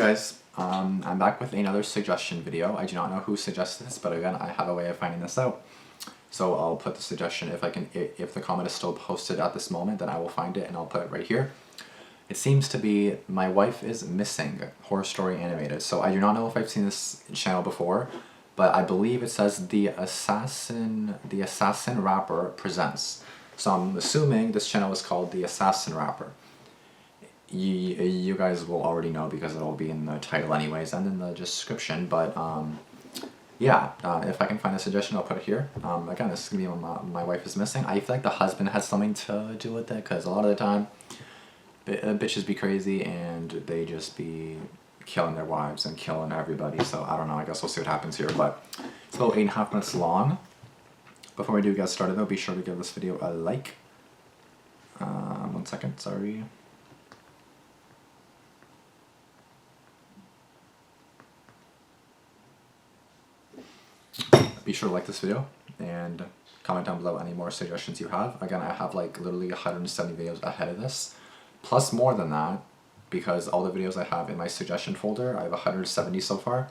guys, I'm back with another suggestion video. I do not know who suggested this, but again, I have a way of finding this out. So I'll put the suggestion, if the comment is still posted at this moment, then I will find it and I'll put it right here. It seems to be My Wife is Missing, horror story animated. So I do not know if I've seen this channel before, but I believe it says the assassin rapper presents. So I'm assuming this channel is called The Assassin Rapper. You guys will already know because it'll be in the title anyways and in the description, but yeah, if I can find a suggestion, I'll put it here. Again, this is gonna be My Wife is Missing. I feel like the husband has something to do with it, because a lot of the time bitches be crazy and they just be killing their wives and killing everybody. So I don't know, I guess we'll see what happens here, but it's about 8.5 minutes long. Before we do get started though, be sure to give this video a like. 1 second, sorry. Be sure to like this video and comment down below any more suggestions you have. Again, I have like literally 170 videos ahead of this, plus more than that, because all the videos I have in my suggestion folder, I have 170 so far.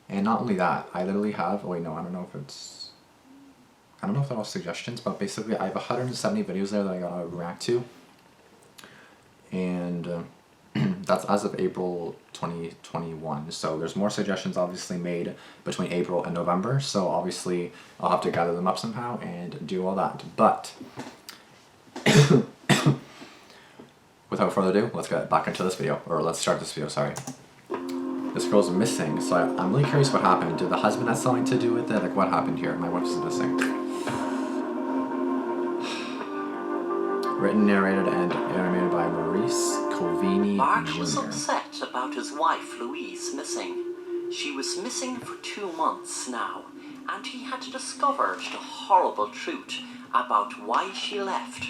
And not only that, I literally have, oh wait, no, I don't know if they're all suggestions, but basically I have 170 videos there that I gotta react to. And that's as of April 2021. So there's more suggestions obviously made between April and November. So obviously I'll have to gather them up somehow and do all that. But without further ado, let's get back into this video, or let's start this video, sorry. This girl's missing, so I'm really curious what happened. Did the husband have something to do with it? Like, what happened here? My wife is missing. Written, narrated, and animated by Maurice Covini Mark Jr. was upset about his wife Louise missing. She was missing for 2 months now, and he had discovered the horrible truth about why she left.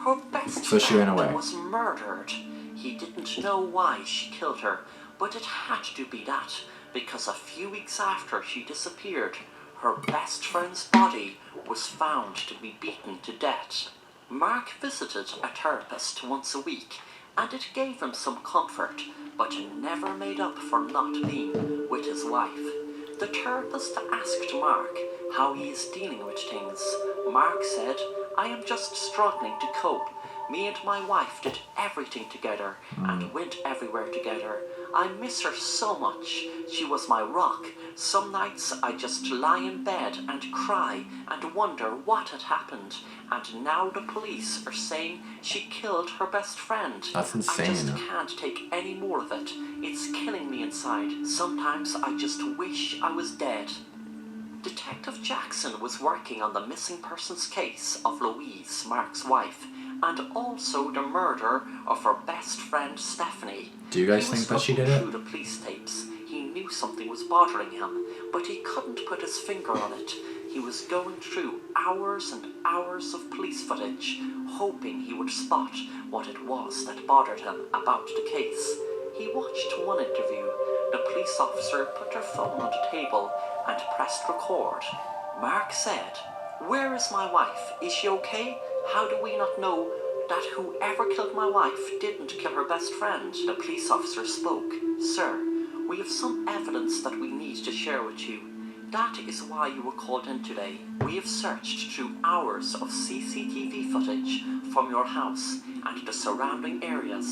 Her best friend was murdered. He didn't know why she killed her, but it had to be that, because a few weeks after she disappeared, her best friend's body was found to be beaten to death. Mark visited a therapist once a week, and it gave him some comfort, but it never made up for not being with his wife. The therapist asked Mark how he is dealing with things. Mark said, "I am just struggling to cope. Me and my wife did everything together and went everywhere together. I miss her so much. She was my rock. Some nights I just lie in bed and cry and wonder what had happened. And now the police are saying she killed her best friend. That's insane. I just can't take any more of it. It's killing me inside. Sometimes I just wish I was dead." Detective Jackson was working on the missing persons case of Louise, Mark's wife, and also the murder of her best friend Stephanie. Do you guys think that she did it? Through the police tapes, he knew something was bothering him, but he couldn't put his finger on it. He was going through hours and hours of police footage, hoping he would spot what it was that bothered him about the case. He watched one interview. The police officer put her phone on the table and pressed record. Mark said, "Where is my wife? Is she okay? How do we not know that whoever killed my wife didn't kill her best friend?" The police officer spoke. "Sir, we have some evidence that we need to share with you. That is why you were called in today. We have searched through hours of CCTV footage from your house and the surrounding areas.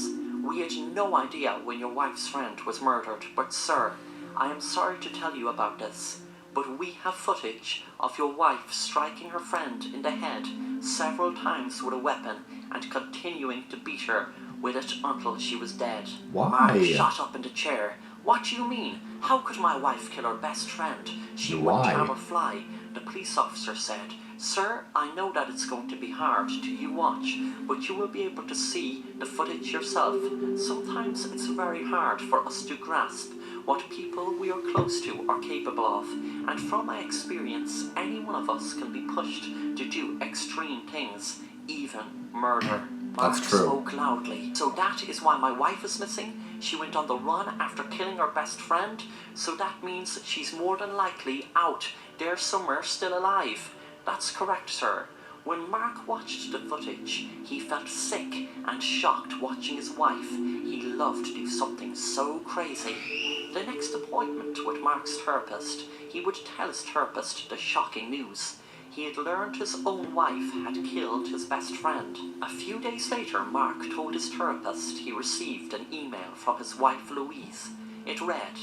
We had no idea when your wife's friend was murdered, but sir, I am sorry to tell you about this, but we have footage of your wife striking her friend in the head several times with a weapon and continuing to beat her with it until she was dead." Why? Mark shot up in the chair. "What do you mean? How could my wife kill her best friend? She wouldn't harm a fly." The police officer said, "Sir, I know that it's going to be hard to you watch, but you will be able to see the footage yourself. Sometimes it's very hard for us to grasp what people we are close to are capable of, and from my experience, any one of us can be pushed to do extreme things, even murder." That's Mark true. spoke loudly. "So that is why my wife is missing? She went on the run after killing her best friend? So that means she's more than likely out there somewhere still alive." "That's correct, sir. When Mark watched the footage, he felt sick and shocked watching his wife. He loved to do something so crazy. The next appointment with Mark's therapist, he would tell his therapist the shocking news. He had learned his own wife had killed his best friend. A few days later, Mark told his therapist he received an email from his wife Louise. It read,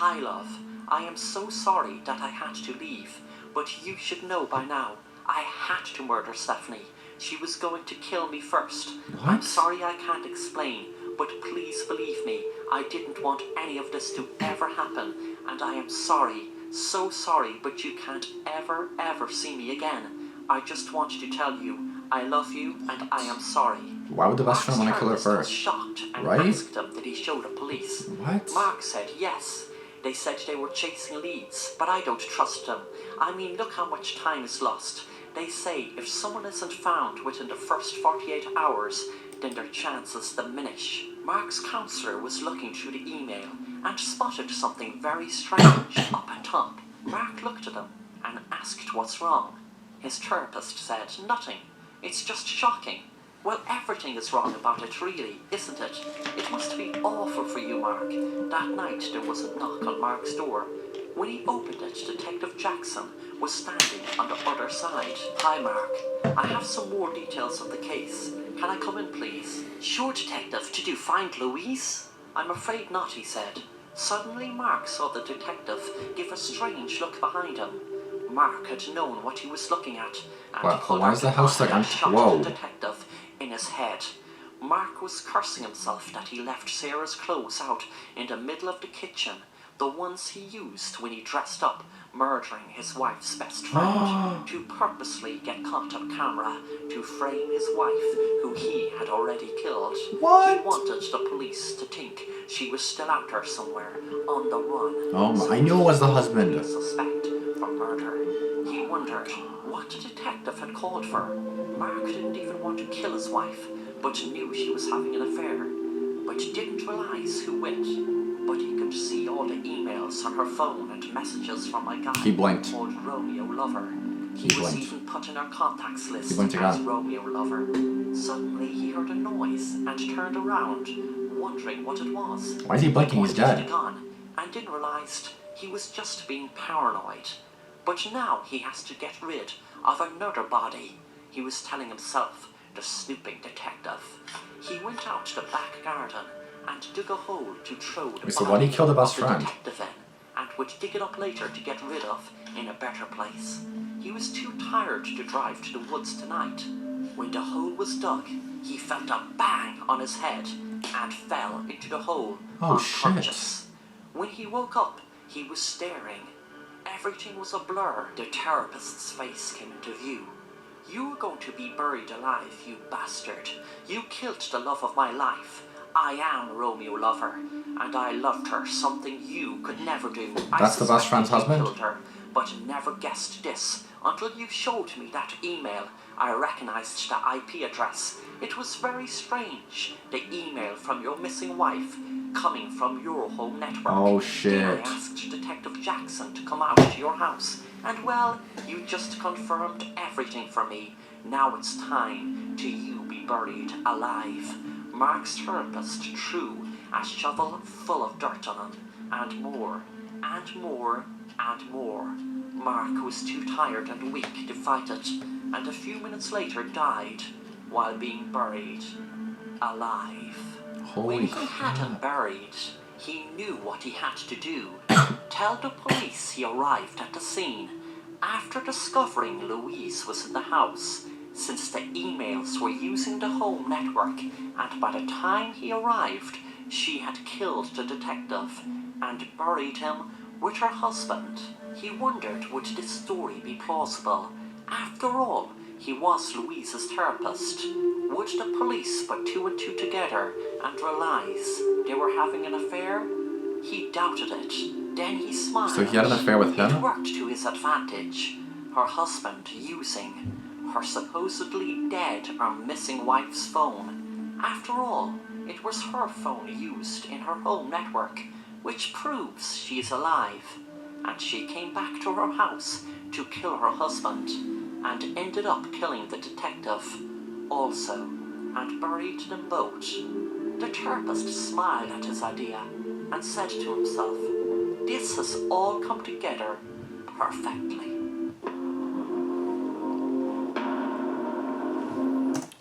"Hi love, I am so sorry that I had to leave, but you should know by now, I had to murder Stephanie. She was going to kill me first. I'm What? sorry I can't explain, but please believe me, I didn't want any of this to ever happen, and I am sorry, so sorry, but you can't ever see me again. I just wanted to tell you, I love you and I am sorry." Why would the best friend want to kill her Mark's therapist was first? shocked and Right? asked him did he show the police. What? Mark said yes. They said they were chasing leads, but I don't trust them. I mean, look how much time is lost. They say if someone isn't found within the first 48 hours, then their chances diminish. Mark's counsellor was looking through the email and spotted something very strange up at top. Mark looked at him and asked what's wrong. His therapist said nothing. It's just shocking. Well, everything is wrong about it, really, isn't it? It must be awful for you, Mark. That night there was a knock on Mark's door. When he opened it, Detective Jackson was standing on the other side. "Hi, Mark. I have some more details of the case. Can I come in, please?" "Sure, Detective. Did you find Louise?" "I'm afraid not," he said. Suddenly, Mark saw the detective give a strange look behind him. Mark had known what he was looking at, and Wow, pulled why out is the a house gun like and empty? shot Whoa. the detective in his head. Mark was cursing himself that he left Sarah's clothes out in the middle of the kitchen, the ones he used when he dressed up, murdering his wife's best friend, to purposely get caught on camera, to frame his wife, who he had already killed. What? He wanted the police to think she was still out there somewhere, on the run. Oh my, So I knew it was the he husband. was suspect for murder. He wondered what the detective had called for. Mark didn't even want to kill his wife, but knew she was having an affair, but didn't realize who with. But he could see all the emails on her phone and messages from my guy He blinked. called Romeo Lover. He was blinked. even put in her contacts list He blinked as again. Romeo Lover. Suddenly he heard a noise and turned around, wondering what it was. Why is he blinking? He's Pointed to dead. the gun and didn't realize he was just being paranoid. But now he has to get rid of another body, he was telling himself, the snooping detective. He went out to the back garden and dug a hole to throw the So why body did he kill the best of the friend? detective in, and would dig it up later to get rid of in a better place. He was too tired to drive to the woods tonight. When the hole was dug, he felt a bang on his head and fell into the hole Oh, unconscious. When he woke up, he was staring. Everything was a blur. The therapist's face came into view. "You're going to be buried alive, you bastard. You killed the love of my life. I am Romeo Lover, and I loved her, something you could never do. That's the best friend's husband? I killed her, but never guessed this until you showed me that email. I recognized the IP address. It was very strange. The email from your missing wife coming from your home network. Oh, Then shit. I asked Detective Jackson to come out to your house, and well, you just confirmed everything for me. Now it's time to you be buried alive." Mark's therapist threw a shovel full of dirt on him, and more, and more, and more. Mark was too tired and weak to fight it, and a few minutes later died while being buried alive. Holy When he had him crap. buried, he knew what he had to do. Tell the police he arrived at the scene after discovering Louise was in the house, since the emails were using the home network, and by the time he arrived, she had killed the detective and buried him with her husband. He wondered, would this story be plausible? After all, he was Louise's therapist. Would the police put two and two together and realize they were having an affair? He doubted it. Then he smiled. So he had an affair with It him? worked to his advantage. Her husband using her supposedly dead or missing wife's phone. After all, it was her phone used in her home network, which proves she is alive. And she came back to her house to kill her husband. and ended up killing the detective also, and buried in a moat. The therapist smiled at his idea and said to himself, "This has all come together perfectly."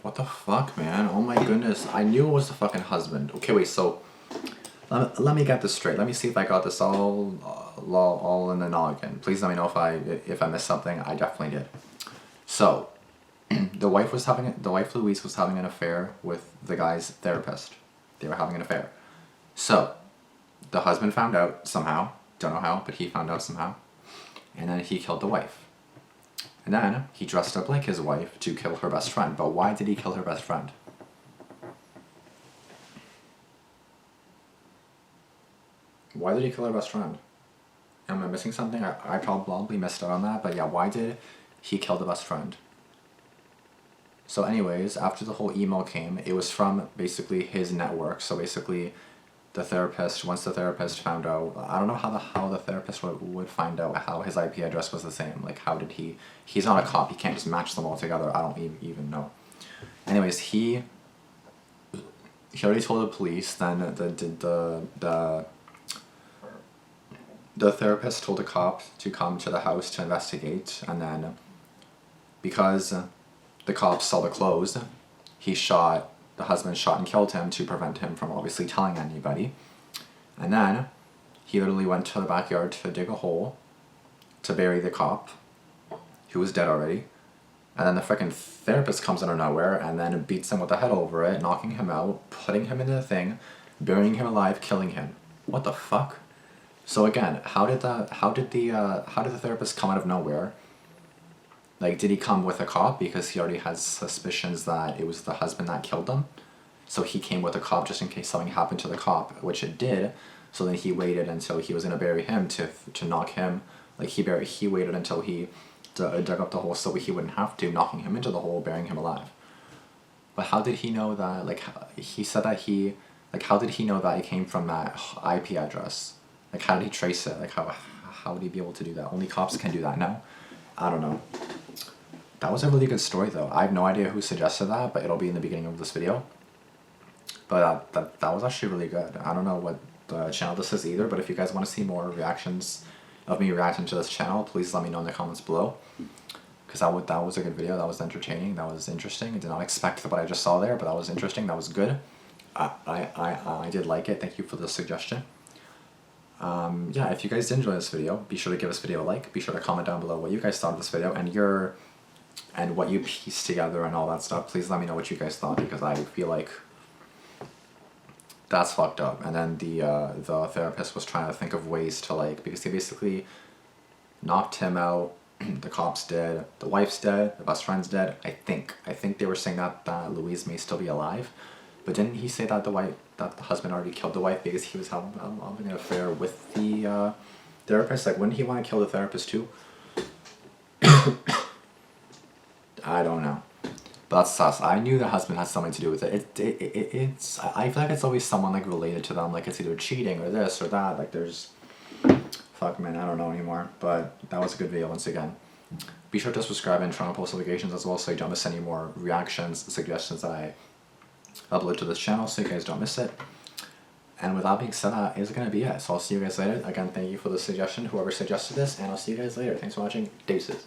What the fuck, man? Oh my goodness. I knew it was the fucking husband. Okay, wait, so let me get this straight. Let me see if I got this all in the noggin. Please let me know if I missed something. I definitely did. So, the wife Louise was having an affair with the guy's therapist. They were having an affair. So, the husband found out somehow. Don't know how, but he found out somehow. And then he killed the wife. And then he dressed up like his wife to kill her best friend. But why did he kill her best friend? Why did he kill her best friend? Am I missing something? I probably missed out on that. But yeah, why did he kill the best friend? So anyways, after the whole email came, it was from basically his network. So basically, once the therapist found out, I don't know how the therapist would find out how his IP address was the same. Like, how did he's not a cop, he can't just match them all together. I don't even know. Anyways, he already told the police, then the therapist told the cop to come to the house to investigate, and then because the cops saw the clothes, the husband shot and killed him to prevent him from obviously telling anybody. And then he literally went to the backyard to dig a hole to bury the cop, who was dead already. And then the freaking therapist comes out of nowhere and then beats him with the head over it, knocking him out, putting him into the thing, burying him alive, killing him. What the fuck? So again, how did the therapist come out of nowhere? Like, did he come with a cop because he already had suspicions that it was the husband that killed them? So he came with a cop just in case something happened to the cop, which it did. So then he waited until he was gonna bury him to knock him. Like, he waited until he dug up the hole so he wouldn't have to, knocking him into the hole, burying him alive. But how did he know that? Like, he said that how did he know that it came from that IP address? Like, how did he trace it? Like, how would he be able to do that? Only cops can do that now? I don't know. That was a really good story, though. I have no idea who suggested that, but it'll be in the beginning of this video. But that was actually really good. I don't know what the channel this is either, but if you guys want to see more reactions of me reacting to this channel, please let me know in the comments below. Because that was a good video. That was entertaining. That was interesting. I did not expect what I just saw there, but that was interesting. That was good. I did like it. Thank you for the suggestion. Yeah, if you guys did enjoy this video, be sure to give this video a like. Be sure to comment down below what you guys thought of this video and what you pieced together and all that stuff. Please let me know what you guys thought, because I feel like that's fucked up. And then the therapist was trying to think of ways to, because he basically knocked him out. The cop's dead, the wife's dead, the best friend's dead. I think they were saying that Louise may still be alive. But didn't he say that that the husband already killed the wife because he was having an affair with the therapist? Like, wouldn't he want to kill the therapist too? I don't know. But that's sus. I knew the husband had something to do with it. I feel like it's always someone related to them. Like, it's either cheating or this or that. Like, there's... Fuck, man, I don't know anymore. But that was a good video once again. Be sure to subscribe and turn on post notifications as well, so you don't miss any more reactions, suggestions that I upload to this channel, so you guys don't miss it. And with that being said, that is going to be it. So I'll see you guys later. Again, thank you for the suggestion, whoever suggested this, and I'll see you guys later. Thanks for watching. Deuces.